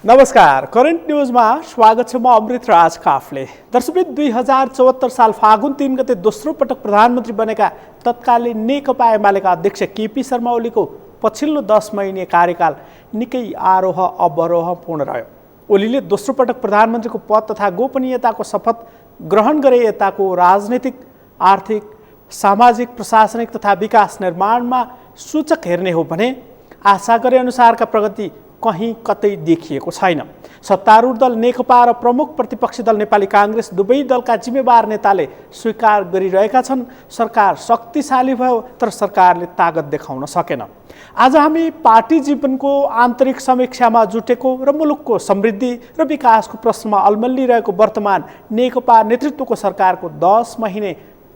नमस्कार, करेन्ट न्युजमा स्वागत छ। म अमृतराज काफले। दर्शकवृन्द, 2074 साल फागुन 3 गते दोस्रो पटक प्रधानमन्त्री बनेका तत्कालीन नेकपा एमालेका अध्यक्ष केपी शर्मा ओलीको पछिल्लो 10 महिने कार्यकाल निकै आरोह अवरोहपूर्ण रह्यो। ओलीले दोस्रो पटक प्रधानमन्त्रीको पद तथा गोपनीयताको शपथ ग्रहण गरे। यताको राजनीतिक, आर्थिक, सामाजिक, प्रशासनिक तथा विकास निर्माणमा सूचक हेर्ने हो भने आशा गरे अनुसारका प्रगति कहीँ कतै देखिएको छैन। सत्तारूढ दल नेकपा र प्रमुख प्रतिपक्षी दल नेपाली काङ्ग्रेस दुवै दलका जिम्मेवार नेताले स्वीकार गरिरहेका छन्, सरकार शक्तिशाली भयो तर सरकारले तागत देखाउन सकेन। आज हामी पार्टी जीवनको आन्तरिक समीक्षामा जुटेको र मुलुकको समृद्धि र विकासको प्रश्नमा अल्मलिरहेको वर्तमान नेकपा नेतृत्वको सरकारको 10 महिने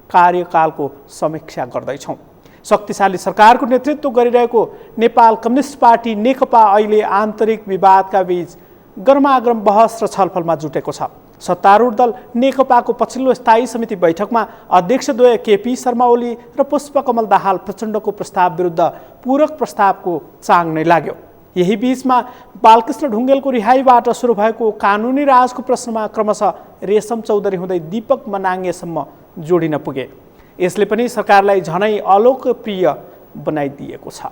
कार्यकालको समीक्षा गर्दैछौँ। शक्तिशाली सरकारको नेतृत्व गरिरहेको नेपाल कम्युनिस्ट पार्टी नेकपा अहिले आन्तरिक विवादका बीच गरमागरम बहस र छलफलमा जुटेको छ। सत्तारूढ दल नेकपाको पछिल्लो स्थायी समिति बैठकमा अध्यक्षद्वय केपी शर्मा ओली र पुष्पकमल दाहाल प्रचण्डको प्रस्ताव विरुद्ध पूरक प्रस्तावको चाङ नै लाग्यो। यही बीचमा बालकृष्ण ढुङ्गेलको रिहाईबाट सुरु भएको कानुनी राजको प्रश्नमा क्रमशः रेशम चौधरी हुँदै दीपक मनाङ्गेसम्म जोडिन पुगे। यसले पनि सरकारलाई झनै अलोकप्रिय बनाइदिएको छ।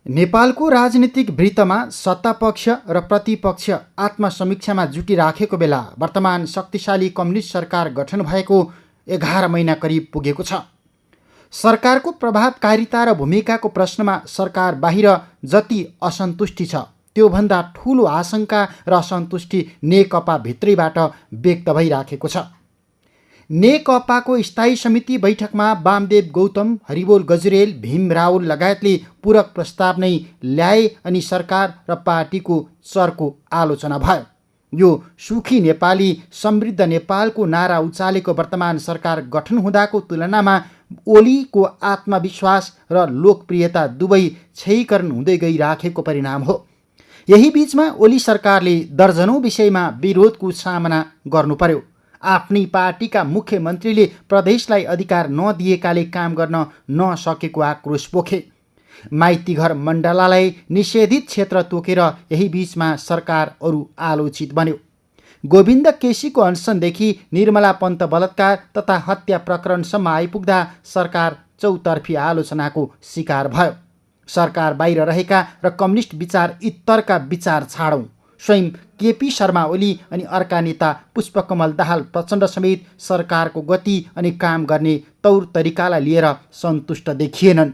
नेपालको राजनीतिक वृत्तमा सत्तापक्ष र प्रतिपक्ष आत्मसमीक्षामा जुटिराखेको बेला वर्तमान शक्तिशाली कम्युनिस्ट सरकार गठन भएको 11 महिना करिब पुगेको छ। सरकारको प्रभावकारिता र भूमिकाको प्रश्नमा सरकार बाहिर जति असन्तुष्टि छ त्योभन्दा ठुलो आशंका र असन्तुष्टि नेकपा भित्रैबाट व्यक्त भइराखेको छ। नेकपाको स्थायी समिति बैठकमा वामदेव गौतम, हरिबोल गजुरेल, भीम रावल लगायतले पूरक प्रस्ताव नै ल्याए अनि सरकार र पार्टीको चर्को आलोचना भयो। यो सुखी नेपाली, समृद्ध नेपालको नारा उचालेको वर्तमान सरकार गठन हुँदाको तुलनामा ओलीको आत्मविश्वास र लोकप्रियता दुवै क्षयीकरण हुँदै गइराखेको परिणाम हो। यही बीचमा ओली सरकारले दर्जनौं विषयमा विरोधको सामना गर्नु पर्यो। आफ्नै पार्टीका मुख्यमन्त्रीले प्रदेशलाई अधिकार नदिएकाले काम गर्न नसकेको आक्रोश पोखे। माइतीघर मण्डलालाई निषेधित क्षेत्र तोकेर यही बीचमा सरकार अरू आलोचित बन्यो। गोविन्द केसीको अनसनदेखि निर्मला पन्त बलात्कार तथा हत्या प्रकरणसम्म आइपुग्दा सरकार चौतर्फी आलोचनाको शिकार भयो। सरकार बाहिर रहेका र कम्युनिस्ट विचार इत्तरका विचार छाडौँ, स्वयं केपी शर्मा ओली अनि अर्का नेता पुष्पकमल दाहाल प्रचण्ड समेत सरकारको गति अनि काम गर्ने तौर तरिकालाई लिएर सन्तुष्ट देखिएनन्।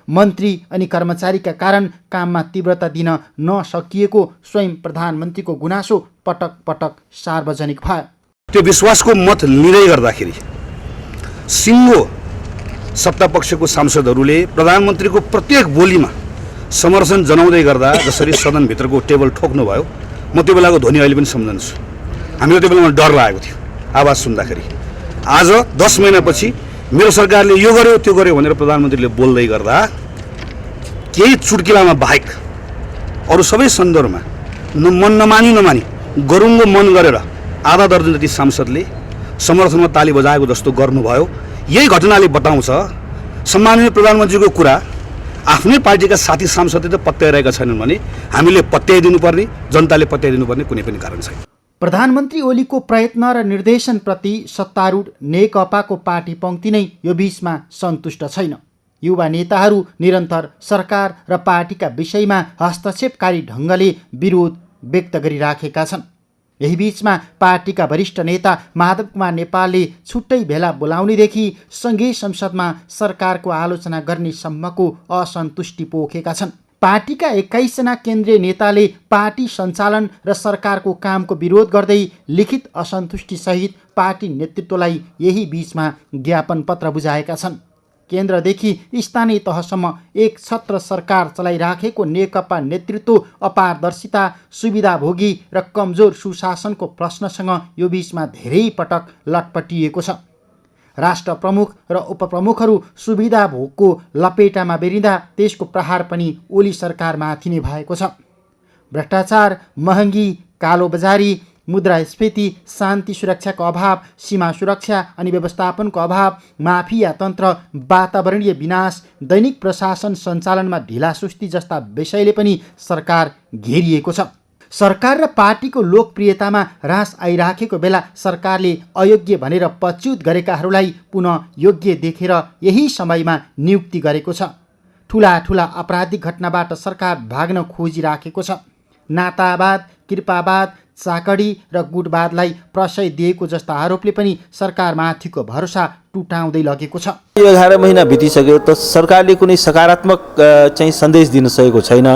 मन्त्री अनि कर्मचारीका कारण काममा तीव्रता दिन नसकिएको स्वयं प्रधानमन्त्रीको गुनासो पटक पटक सार्वजनिक भयो। त्यो विश्वासको मत लिँदै गर्दाखेरि सिङ्गो सत्तापक्षको सांसदहरूले प्रधानमन्त्रीको प्रत्येक बोलीमा समर्थन जनाउँदै गर्दा जसरी सदनभित्रको टेबल ठोक्नु भयो, म त्यो बेलाको ध्वनि अहिले पनि सम्झन्छु। हामीलाई त्यो बेलामा डर लागेको थियो आवाज सुन्दाखेरि। आज 10 महिनापछि मेरो सरकारले यो गर्यो त्यो गर्यो भनेर प्रधानमन्त्रीले बोल्दै गर्दा केही चुड्किलामा बाहेक अरू सबै सन्दर्भमा मन नमानी गरुङ्गो मन गरेर आधा दर्जन जति सांसदले समर्थनमा ताली बजाएको जस्तो गर्नुभयो। यही घटनाले बताउँछ सम्माननीय प्रधानमन्त्रीको कुरा आफ्नै पार्टीका साथी सांसदले त पत्याइरहेका छैनन् भने हामीले पत्याइदिनुपर्ने, जनताले पत्याइदिनुपर्ने कुनै पनि कारण छैन। प्रधानमन्त्री ओलीको प्रयत्न र निर्देशनप्रति सत्तारूढ नेकपाको पार्टी पङ्क्ति नै यो बीचमा सन्तुष्ट छैन। युवा नेताहरू निरन्तर सरकार र पार्टीका विषयमा हस्तक्षेपकारी ढङ्गले विरोध व्यक्त गरिराखेका छन्। यही बीचमा पार्टीका वरिष्ठ नेता माधव कुमार नेपालले छुट्टै भेला बोलाउनेदेखि सङ्घीय संसदमा सरकारको आलोचना गर्ने सम्मको असन्तुष्टि पोखेका छन्। पार्टीका 21 जना केन्द्रीय नेताले पार्टी सञ्चालन र सरकारको कामको विरोध गर्दै लिखित असन्तुष्टिसहित पार्टी नेतृत्वलाई यही बीचमा ज्ञापन पत्र बुझाएका छन्। केन्द्रदेखि स्थानीय तहसम्म एक छत्र सरकार चलाइराखेको नेकपा नेतृत्व अपारदर्शिता, सुविधाभोगी र कमजोर सुशासनको प्रश्नसँग यो बीचमा धेरै पटक लटपटिएको छ। राष्ट्र प्रमुख र उपप्रमुखहरू सुविधा भोगको लपेटामा बेरिँदा त्यसको प्रहार पनि ओली सरकारमाथि नै भएको छ। भ्रष्टाचार, महँगी, कालोबजारी, मुद्रास्फीति, शान्ति सुरक्षाको अभाव, सीमा सुरक्षा अनि व्यवस्थापनको अभाव, माफिया तन्त्र, वातावरणीय विनाश, दैनिक प्रशासन सञ्चालनमा ढिलासुस्ती जस्ता विषयले पनि सरकार घेरिएको छ। सरकार र पार्टीको लोकप्रियतामा ह्रास आइराखेको बेला सरकारले अयोग्य भनेर पच्युत गरेकाहरूलाई पुनः योग्य देखेर यही समयमा नियुक्ति गरेको छ। ठुला ठुला आपराधिक घटनाबाट सरकार भाग्न खोजिराखेको छ। नातावाद, कृपावाद, चाकडी र गुटवादलाई प्रशय दिएको जस्ता आरोपले पनि सरकारमाथिको भरोसा टुटाउँदै लगेको छ। यो 11 महिना बितिसक्यो त सरकारले कुनै सकारात्मक चाहिँ सन्देश दिन सकेको छैन।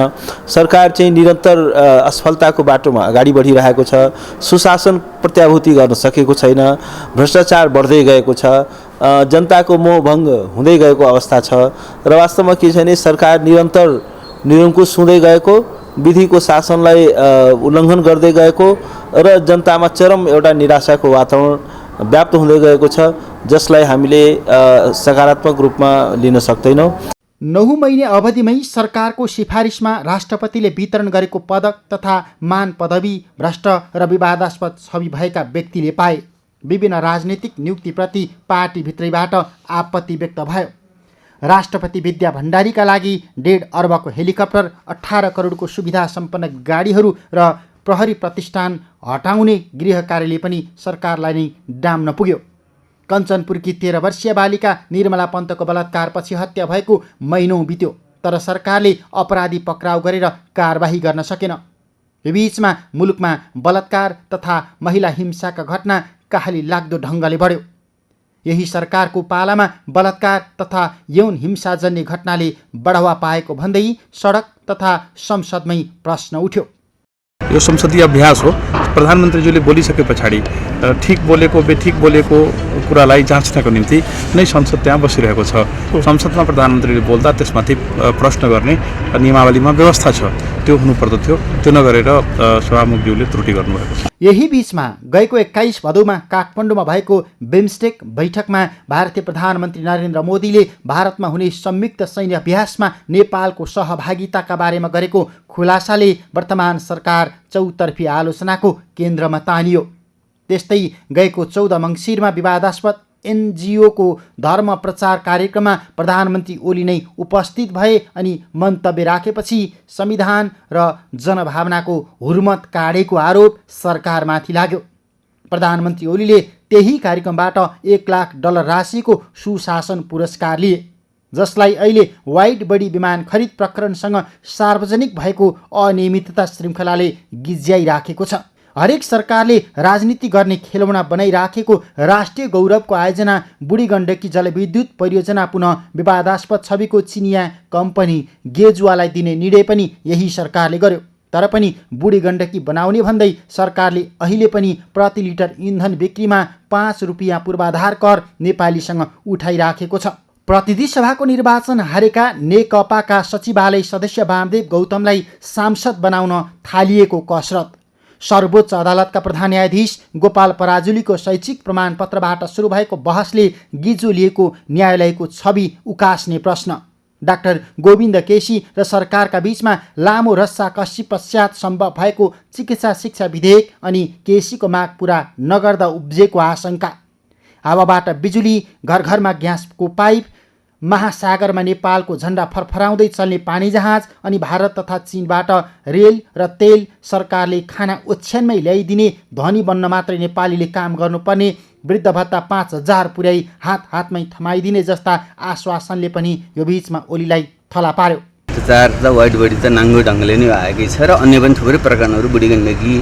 सरकार चाहिँ निरन्तर असफलताको बाटोमा अगाडि बढिरहेको छ। सुशासन प्रत्याभूति गर्न सकेको छैन। भ्रष्टाचार बढ्दै गएको छ। जनताको मोहभङ्ग हुँदै गएको अवस्था छ र वास्तवमा के छ भने सरकार निरन्तर निरङ्कुश हुँदै गएको, विधिको शासनलाई उल्लङ्घन गर्दै गएको र जनतामा चरम एउटा निराशाको वातावरण व्याप्त हुँदै गएको छ, जसलाई हामीले सकारात्मक रूपमा लिन सक्दैनौँ। 9 महिने अवधिमै सरकारको सिफारिसमा राष्ट्रपतिले वितरण गरेको पदक तथा मान पदवी भ्रष्ट र विवादास्पद छवि भएका व्यक्तिले पाए। विभिन्न राजनीतिक नियुक्तिप्रति पार्टीभित्रैबाट आपत्ति व्यक्त भयो। राष्ट्रपति विद्या भण्डारीका लागि 1.5 अर्बको हेलिकप्टर, 18 करोडको सुविधा सम्पन्न गाडीहरू र प्रहरी प्रतिष्ठान हटाउने गृह कार्यालय पनि सरकारलाई नै डाम्न पुग्यो। कञ्चनपुरकी 13 वर्षीय बालिका निर्मला पन्तको बलात्कारपछि हत्या भएको महिनौँ बित्यो, तर सरकारले अपराधी पक्राउ गरेर कारबाही गर्न सकेन। यो बीचमा मुलुकमा बलात्कार तथा महिला हिंसाका घटना काहली लाग्दो ढङ्गले बढ्यो। यही सरकारको पालामा बलात्कार तथा यौन हिंसाजन्य घटनाले बढावा पाएको भन्दै सडक तथा संसदमै प्रश्न उठ्यो। यो संसदीय अभ्यास हो। प्रधानमन्त्रीज्यूले बोलिसके पछाडि ठिक बोलेको बेठिक बोलेको कुरालाई जाँच्नको निम्ति नै संसद त्यहाँ बसिरहेको छ। संसदमा प्रधानमन्त्रीले बोल्दा त्यसमाथि प्रश्न गर्ने नियमावलीमा व्यवस्था छ, त्यो हुनुपर्दथ्यो। त्यो नगरेर सभामुखज्यूले त्रुटि गर्नुभएको छ। यही बीचमा गएको 21 भदौमा काठमाडौँमा भएको बिमस्टेक बैठकमा भारतीय प्रधानमन्त्री नरेन्द्र मोदीले भारतमा हुने संयुक्त सैन्य अभ्यासमा नेपालको सहभागिताका बारेमा गरेको खुलासाले वर्तमान सरकार चौतर्फी आलोचनाको केन्द्रमा तानियो। त्यस्तै गएको 14 मङ्सिरमा विवादास्पद एनजिओको धर्म प्रचार कार्यक्रममा प्रधानमन्त्री ओली नै उपस्थित भए अनि मन्तव्य राखेपछि संविधान र जनभावनाको हुर्मत काडेको आरोप सरकारमाथि लाग्यो। प्रधानमन्त्री ओलीले त्यही कार्यक्रमबाट $1 लाख राशिको सुशासन पुरस्कार लिए, जसलाई अहिले वाइड बडी विमान खरिद प्रकरणसँग सार्वजनिक भएको अनियमितता श्रृङ्खलाले गिज्याइराखेको छ। हरेक सरकारले राजनीति गर्ने खेलौना बनाइराखेको राष्ट्रिय गौरवको आयोजना बुढी गण्डकी जलविद्युत परियोजना पुनः विवादास्पद छविको चिनिया कम्पनी गेजुवालाई दिने निर्णय पनि यही सरकारले गर्यो। तर पनि बुढी गण्डकी बनाउने भन्दै सरकारले अहिले पनि प्रति लिटर इन्धन बिक्रीमा ₹5 पूर्वाधार कर नेपालीसँग उठाइराखेको छ। प्रतिनिधि सभाको निर्वाचन हारेका नेकपाका सचिवालय सदस्य वामदेव गौतमलाई सांसद बनाउन थालिएको कसरत। सर्वोच्च अदालतका प्रधान न्यायाधीश गोपाल पराजुलीको शैक्षिक प्रमाणपत्रबाट सुरु भएको बहसले गिजो लिएको न्यायालयको छवि उकास्ने प्रश्न। डाक्टर गोविन्द केसी र सरकारका बीचमा लामो रस्साकसी पश्चात सम्भव भएको चिकित्सा शिक्षा विधेयक अनि केसीको माग पूरा नगर्दा उब्जेको आशंका। हावाबाट बिजुली, घर घरमा ग्यासको पाइप, महासागरमा नेपालको झण्डा फरफराउँदै चल्ने पानी जहाज अनि भारत तथा चीनबाट रेल र तेल सरकारले खाना ओछ्यानमै ल्याइदिने, धनी बन्न मात्रै नेपालीले काम गर्नुपर्ने, वृद्ध भत्ता 5,000 पुर्याई हातमै थमाइदिने जस्ता आश्वासनले पनि यो बीचमा ओलीलाई थला पार्यो। भ्रष्टाचार र वाइड बडी त नाङ्गो ढङ्गले नै आएकै छ र अन्य पनि थुप्रै प्रकरणहरू बुढी गण्डकी,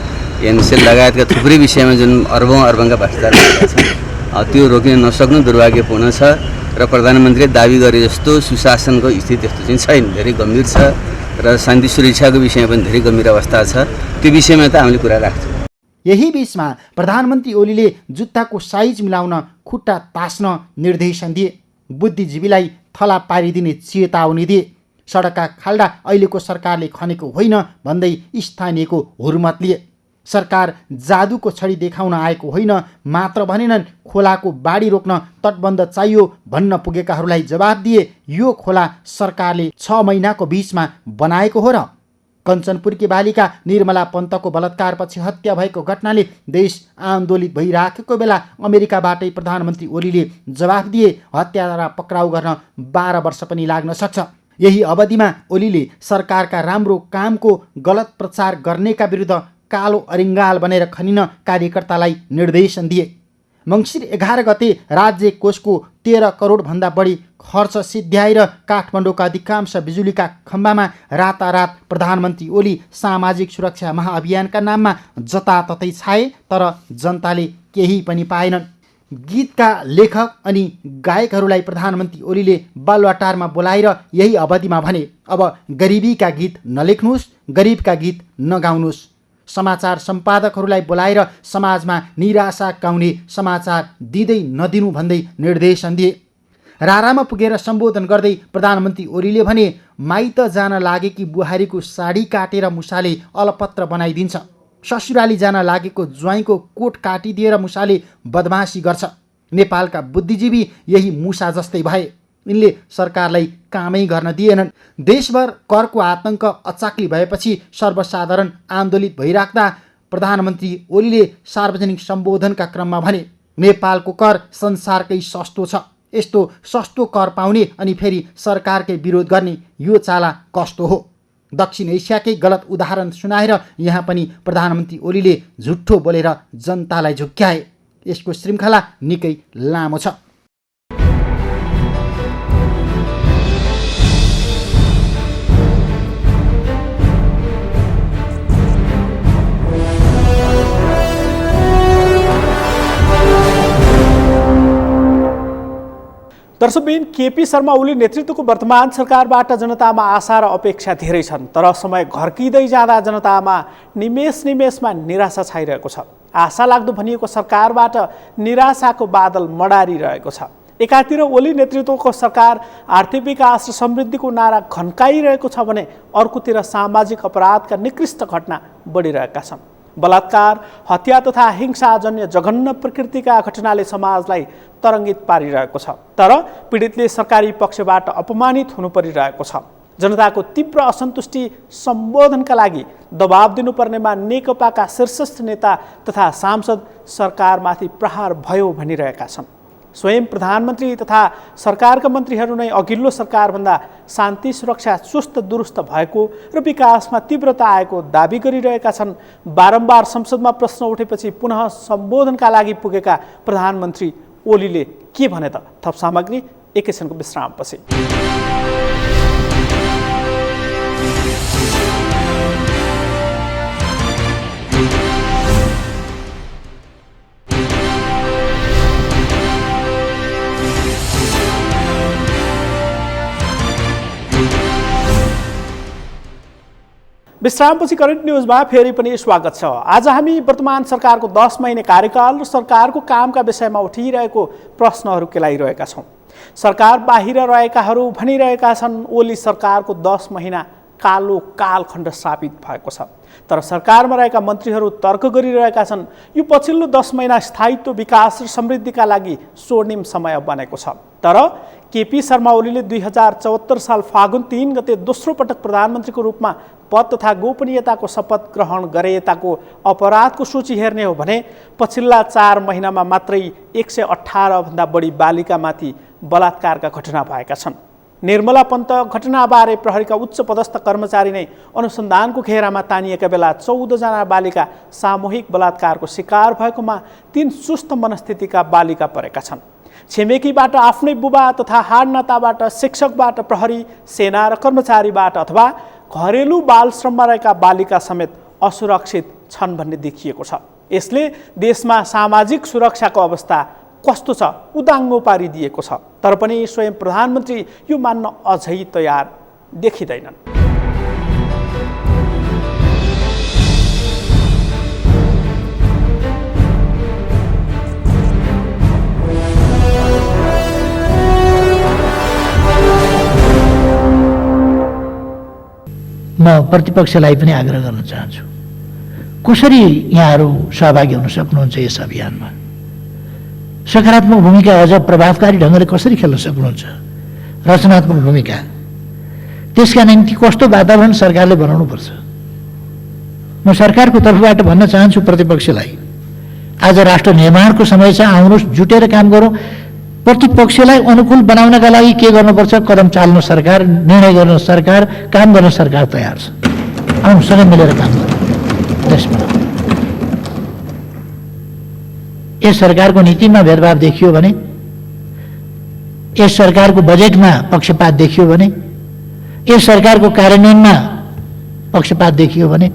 एनसेल लगायतका थुप्रै विषयमा जुन अर्बौँका भ्रष्टाचार भएका छन् त्यो रोकिन नसक्नु दुर्भाग्यपूर्ण छ र प्रधानमन्त्रीले दाबी गरे जस्तो सुशासनको स्थिति त्यस्तो चाहिँ छैन, धेरै गम्भीर छ र शान्ति सुरक्षाको विषयमा पनि धेरै गम्भीर अवस्था छ। त्यो विषयमा त हामीले कुरा राख्छौँ। यही बीचमा प्रधानमन्त्री ओलीले जुत्ताको साइज मिलाउन खुट्टा तास्न निर्देशन दिए, बुद्धिजीवीलाई थला पारिदिने चेतावनी दिए। सडकका खाल्डा अहिलेको सरकारले खनेको होइन भन्दै स्थानीयको हुर्मत लिए। सरकार जादुको छडी देखाउन आएको होइन मात्र भनेनन्, खोलाको बाढी रोक्न तटबन्ध चाहियो भन्न पुगेकाहरूलाई जवाब दिए, यो खोला सरकारले 6 महिनाको बीचमा बनाएको हो र? कञ्चनपुरकी बालिका निर्मला पन्तको बलात्कारपछि हत्या भएको घटनाले देश आन्दोलित भइराखेको बेला अमेरिकाबाटै प्रधानमन्त्री ओलीले जवाफ दिए हत्यारा पक्राउ गर्न 12 वर्ष पनि लाग्न सक्छ। यही अवधिमा ओलीले सरकारका राम्रो कामको गलत प्रचार गर्नेका विरुद्ध कालो अरिङ्गाल बनेर खनिन कार्यकर्तालाई निर्देशन दिए। मङ्सिर 11 गते राज्य कोषको 13 करोडभन्दा बढी खर्च सिद्ध्याएर काठमाडौँका अधिकांश बिजुलीका खम्बामा रातारात प्रधानमन्त्री ओली सामाजिक सुरक्षा महाअभियानका नाममा जताततै छाए, तर जनताले केही पनि पाएनन्। गीतका लेखक अनि गायकहरूलाई प्रधानमन्त्री ओलीले बालुवाटारमा बोलाएर यही अवधिमा भने, अब गरिबीका गीत नलेख्नुहोस्, गरिबका गीत नगाउनुहोस्। समाचार सम्पादकहरूलाई बोलाएर समाजमा निराशा गाउने समाचार दिँदै नदिनु भन्दै निर्देशन दिए। रारामा पुगेर सम्बोधन गर्दै प्रधानमन्त्री ओलीले भने, माइत जान लागेकी बुहारीको साडी काटेर मुसाले अलपत्र बनाइदिन्छ, ससुराली जान लागेको ज्वाइँको कोट काटिदिएर मुसाले बदमासी गर्छ। नेपालका बुद्धिजीवी यही मुसा जस्तै भए, यिनले सरकारलाई कामै गर्न दिएनन्। देशभर करको आतंक अचाक्ली भएपछि सर्वसाधारण आन्दोलित भइराख्दा प्रधानमन्त्री ओलीले सार्वजनिक सम्बोधनका क्रममा भने, नेपालको कर संसारकै सस्तो छ, यस्तो सस्तो कर पाउने अनि फेरि सरकारकै विरोध गर्ने यो चाला कस्तो हो। दक्षिण एसियाकै गलत उदाहरण सुनाएर यहाँ पनि प्रधानमन्त्री ओलीले झुट्ठो बोलेर जनतालाई झुक्क्याए। यसको श्रृङ्खला निकै लामो छ। दर्शकबिन, केपी शर्मा ओली नेतृत्वको वर्तमान सरकारबाट जनतामा आशा र अपेक्षा धेरै छन्, तर समय घर्किँदै जाँदा जनतामा निमेषमा निराशा छाइरहेको छ। आशा लाग्दो भनिएको सरकारबाट निराशाको बादल मडारिरहेको छ। एकातिर ओली नेतृत्वको सरकार आर्थिक विकास र समृद्धिको नारा घन्काइरहेको छ भने अर्कोतिर सामाजिक अपराधका निकृष्ट घटना बढिरहेका छन्। बलात्कार, हत्या तथा हिंसाजन्य जघन्य प्रकृतिका घटनाले समाजलाई तरङ्गित पारिरहेको छ, तर पीडितले सरकारी पक्षबाट अपमानित हुनु परिरहेको छ। जनताको तीव्र असन्तुष्टि सम्बोधनका लागि दबाब दिनुपर्नेमा नेकपाका शीर्षस्थ नेता तथा सांसद सरकारमाथि प्रहार भयो भनिरहेका छन्। स्वयं प्रधानमन्त्री तथा सरकारका मन्त्रीहरू नै अघिल्लो सरकारभन्दा शान्ति सुरक्षा चुस्त दुरुस्त भएको र विकासमा तीव्रता आएको दाबी गरिरहेका छन्। बारम्बार संसदमा प्रश्न उठेपछि पुनः सम्बोधनका लागि पुगेका प्रधानमन्त्री ओलीले के भने त? थप सामग्री एकैछिनको विश्रामपछि। विश्रामपछि करेन्ट न्युजमा फेरि पनि स्वागत छ। आज हामी वर्तमान सरकारको 10 महिने कार्यकाल र सरकारको कामका विषयमा उठिरहेको प्रश्नहरू केलाइरहेका छौँ। सरकार बाहिर रहेकाहरू भनिरहेका छन् ओली सरकारको 10 महिना कालो कालखण्ड स्थापित भएको छ, तर सरकारमा रहेका मन्त्रीहरू तर्क गरिरहेका छन् यो पछिल्लो 10 महिना स्थायित्व विकास र समृद्धिका लागि स्वर्णिम समय बनेको छ। तर केपी शर्मा ओलीले 2074 साल फागुन 3 गते दोस्रो पटक प्रधानमन्त्रीको रूपमा पद तथा गोपनीयताको शपथ ग्रहण गरेताको अपराधको सूची हेर्ने हो भने पछिल्ला 4 महिनामा मात्रै 118 भन्दा बढी बालिकामाथि बलात्कारका घटना भएका छन्। निर्मला पन्त घटनाबारे प्रहरीका उच्च पदस्थ कर्मचारी नै अनुसन्धानको घेरामा तानिएका बेला 14 जना बालिका सामूहिक बलात्कारको शिकार भएकोमा 3 सुस्त मनस्थितिका बालिका परेका छन्। छिमेकीबाट आफ्नै बुबा तथा हाडनाताबाट, शिक्षकबाट, प्रहरी, सेना र कर्मचारीबाट अथवा घरेलु बाल श्रममा रहेका बालिका समेत असुरक्षित छन् भन्ने देखिएको छ। यसले देशमा सामाजिक सुरक्षाको अवस्था कस्तो छ उदाङ्गो पारिदिएको छ। तर पनि स्वयं प्रधानमन्त्री यो मान्न अझै तयार देखिँदैनन्। म प्रतिपक्षलाई पनि आग्रह गर्न चाहन्छु, कसरी यहाँहरू सहभागी हुन सक्नुहुन्छ यस अभियानमा? सकारात्मक भूमिका अझ प्रभावकारी ढङ्गले कसरी खेल्न सक्नुहुन्छ? रचनात्मक भूमिका, त्यसका निम्ति कस्तो वातावरण सरकारले बनाउनुपर्छ? म सरकारको तर्फबाट भन्न चाहन्छु प्रतिपक्षलाई, आज राष्ट्र निर्माणको समय छ, आउनुहोस् जुटेर काम गरौँ। प्रतिपक्षलाई अनुकूल बनाउनका लागि के गर्नुपर्छ कदम चाल्नु सरकार, निर्णय गर्न सरकार, काम गर्न सरकार तयार छ। आउनु सँगै मिलेर काम गरौँ, देश बनाऊ। यस सरकारको नीतिमा भेदभाव देखियो भने, यस सरकारको बजेटमा पक्षपात देखियो भने, यस सरकारको कार्यान्वयनमा पक्षपात देखियो भने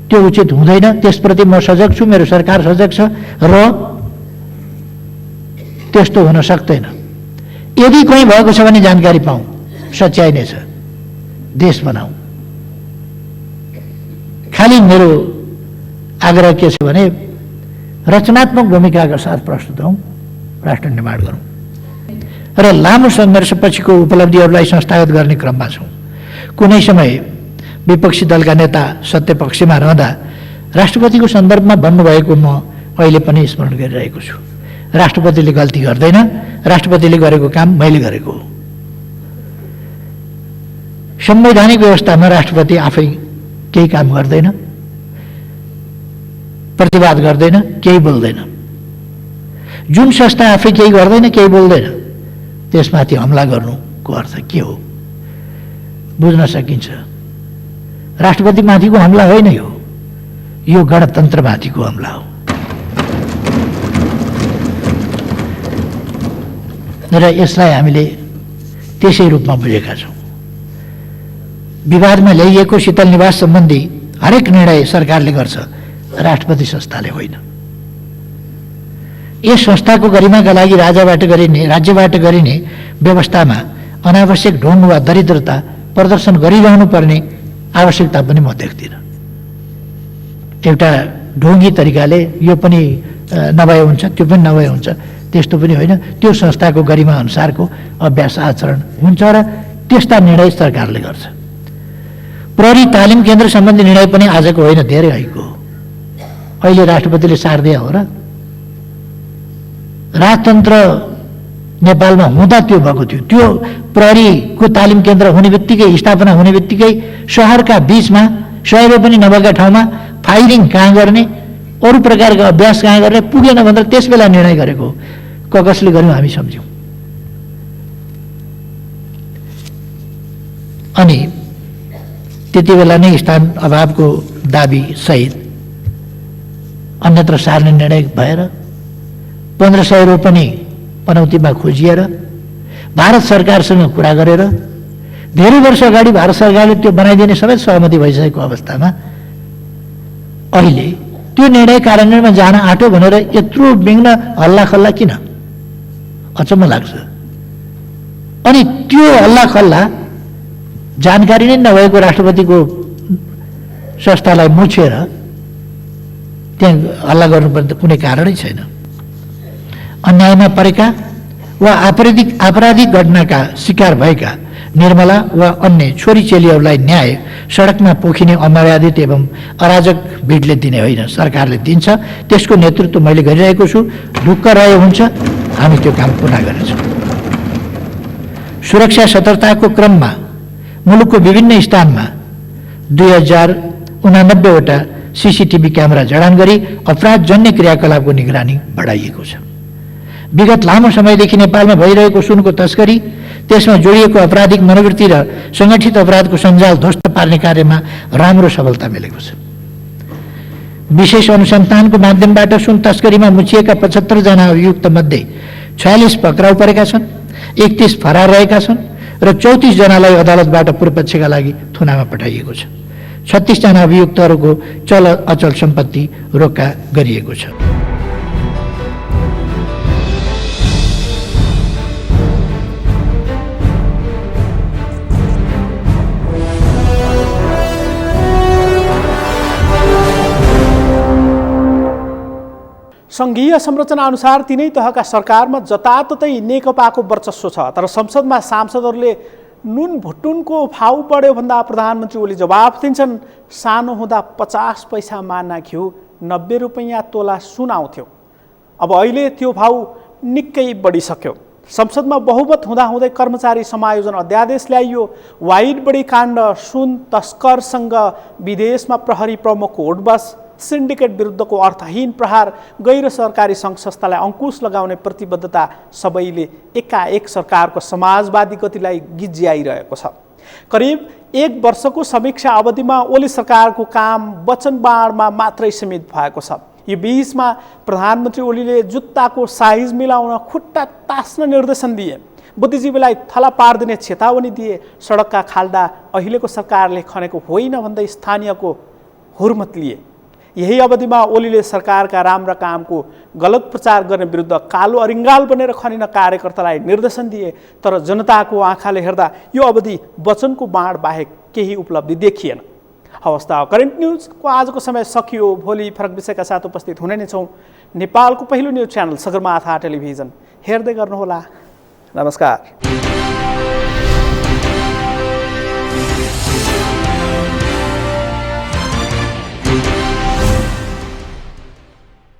त्यो उचित हुँदैन। त्यसप्रति म सजग छु, मेरो सरकार सजग छ र त्यस्तो हुन सक्दैन। यदि कहीँ भएको छ भने जानकारी पाऊँ, सच्याइ नै छ, देश बनाऊ। खालि मेरो आग्रह के छ भने रचनात्मक भूमिकाका साथ प्रस्तुत हौँ, राष्ट्र निर्माण गरौँ र लामो सङ्घर्षपछिको उपलब्धिहरूलाई संस्थागत गर्ने क्रममा छौँ। कुनै समय विपक्षी दलका नेता सत्य पक्षमा रहँदा राष्ट्रपतिको सन्दर्भमा भन्नुभएको म अहिले पनि स्मरण गरिरहेको छु। राष्ट्रपतिले गल्ती गर्दैन, राष्ट्रपतिले गरेको काम मैले गरेको हो। संवैधानिक व्यवस्थामा राष्ट्रपति आफै केही काम गर्दैन, प्रतिवाद गर्दैन, केही बोल्दैन। जुन संस्था आफै केही गर्दैन, केही बोल्दैन, त्यसमाथि हमला गर्नुको अर्थ के हो बुझ्न सकिन्छ। राष्ट्रपतिमाथिको हमला होइन यो गणतन्त्रमाथिको हमला हो। र यसलाई हामीले त्यसै रूपमा बुझेका छौँ। विवादमा ल्याइएको शीतल निवास सम्बन्धी हरेक निर्णय सरकारले गर्छ, राष्ट्रपति संस्थाले होइन। यस संस्थाको गरिमाका लागि राज्यबाट गरिने व्यवस्थामा अनावश्यक ढोङ वा दरिद्रता प्रदर्शन गरिरहनु पर्ने आवश्यकता पनि म देख्दिनँ। एउटा ढोङ्गी तरिकाले यो पनि नभए हुन्छ, त्यो पनि नभए हुन्छ, त्यस्तो पनि होइन। त्यो संस्थाको गरिमा अनुसारको अभ्यास आचरण हुन्छ र त्यस्ता निर्णय सरकारले गर्छ। प्रहरी तालिम केन्द्र सम्बन्धी निर्णय पनि आजको होइन, धेरै अहिलेको हो। अहिले राष्ट्रपतिले सार्दिया हो र राजतन्त्र नेपालमा हुँदा त्यो भएको थियो। त्यो प्रहरीको तालिम केन्द्र हुने बित्तिकै, स्थापना हुने बित्तिकै सहरका बिचमा, शहर पनि नभएका ठाउँमा फायरिङ कहाँ गर्ने, अरू प्रकारका अभ्यास कहाँ गर्ने पुगेन भनेर त्यस बेला निर्णय गरेको हो। कसले गर्यौँ हामी सम्झ्यौँ। अनि त्यति बेला नै स्थान अभावको दाबी सहित अन्यत्र सार्ने निर्णय भएर 1500 रोपनी पनौतीमा खोजिएर भारत सरकारसँग कुरा गरेर धेरै वर्ष अगाडि भारत सरकारले त्यो बनाइदिने सबै सहमति भइसकेको अवस्थामा अहिले त्यो निर्णय कार्यान्वयनमा जान आँट्यो भनेर यत्रो विघ्न हल्लाखल्ला किन? अचम्म लाग्छ। अनि त्यो हल्लाखल्ला जानकारी नै नभएको राष्ट्रपतिको संस्थालाई मुछेर त्यहाँ हल्ला गर्नुपर्ने कुनै कारणै छैन। अन्यायमा परेका वा आपराधिक घटनाका शिकार भएका निर्मला वा अन्य छोरी चेलीहरूलाई न्याय सडकमा पोखिने अमर्यादित एवं अराजक भिडले दिने होइन, सरकारले दिन्छ। त्यसको नेतृत्व मैले गरिरहेको छु। ढुक्क रहे हुन्छ, हामी त्यो काम पूर्ण गर्नेछौँ। सुरक्षा सतर्कताको क्रममा मुलुकको विभिन्न स्थानमा 2089वटा सीसीटीभी क्यामेरा जडान गरी अपराधजन्य क्रियाकलापको निगरानी बढाइएको छ। विगत लामो समयदेखि नेपालमा भइरहेको सुनको तस्करी, त्यसमा जोडिएको आपराधिक मनोवृत्ति र सङ्गठित अपराधको सञ्जाल ध्वस्त पार्ने कार्यमा राम्रो सफलता मिलेको छ। विशेष अनुसन्धानको माध्यमबाट सुन तस्करीमा मुछिएका 75 जना अभियुक्त मध्ये 46 पक्राउ परेका छन्, 31 फरार रहेका छन् र 34 जनालाई अदालतबाट पूर्वपक्षका लागि थुनामा पठाइएको छ। 36 जना अभियुक्तहरूको चल अचल सम्पत्ति रोक्का गरिएको छ। सङ्घीय संरचना अनुसार तिनै तहका सरकारमा जताततै नेकपाको वर्चस्व छ, तर संसदमा सांसदहरूले नुन भुटुनको भाउ बढ्यो भन्दा प्रधानमन्त्री ओली जवाफ दिन्छन्। सानो हुँदा 50 पैसा माना घिउ 90 रुपैयाँ तोला सुन आउँथ्यो, अब अहिले त्यो भाउ निकै बढिसक्यो। संसदमा बहुमत हुँदाहुँदै कर्मचारी समायोजन अध्यादेश ल्याइयो। वाइड बढी काण्ड, सुन तस्करसँग विदेशमा प्रहरी प्रमुखको उठबस, सिन्डिकेट विरुद्धको अर्थहीन प्रहार, गैर सरकारी सङ्घ संस्थालाई अङ्कुश लगाउने प्रतिबद्धता सबैले एकाएक सरकारको समाजवादी गतिलाई गिज्याइरहेको छ। करिब 1 वर्षको समीक्षा अवधिमा ओली सरकारको काम वचनबाडमा मात्रै सीमित भएको छ। यो बीचमा प्रधानमन्त्री ओलीले जुत्ताको साइज मिलाउन खुट्टा तास्न निर्देशन दिए, बुद्धिजीवीलाई थला पारिदिने चेतावनी दिए, सडकका खाल्डा अहिलेको सरकारले खनेको होइन भन्दै स्थानीयको हुर्मत लिए। यही अवधिमा ओलीले सरकारका राम्रा कामको गलत प्रचार गर्ने विरुद्ध कालो अरिङ्गाल बनेर खनिन कार्यकर्तालाई निर्देशन दिए। तर जनताको आँखाले हेर्दा यो अवधि वचनको बाँड बाहेक केही उपलब्धि देखिएन। हवस् त, करेन्ट न्युजको आजको समय सकियो। भोलि फरक विषयका साथ उपस्थित हुने नै छौँ। नेपालको पहिलो न्युज च्यानल सगरमाथा टेलिभिजन हेर्दै गर्नुहोला। नमस्कार।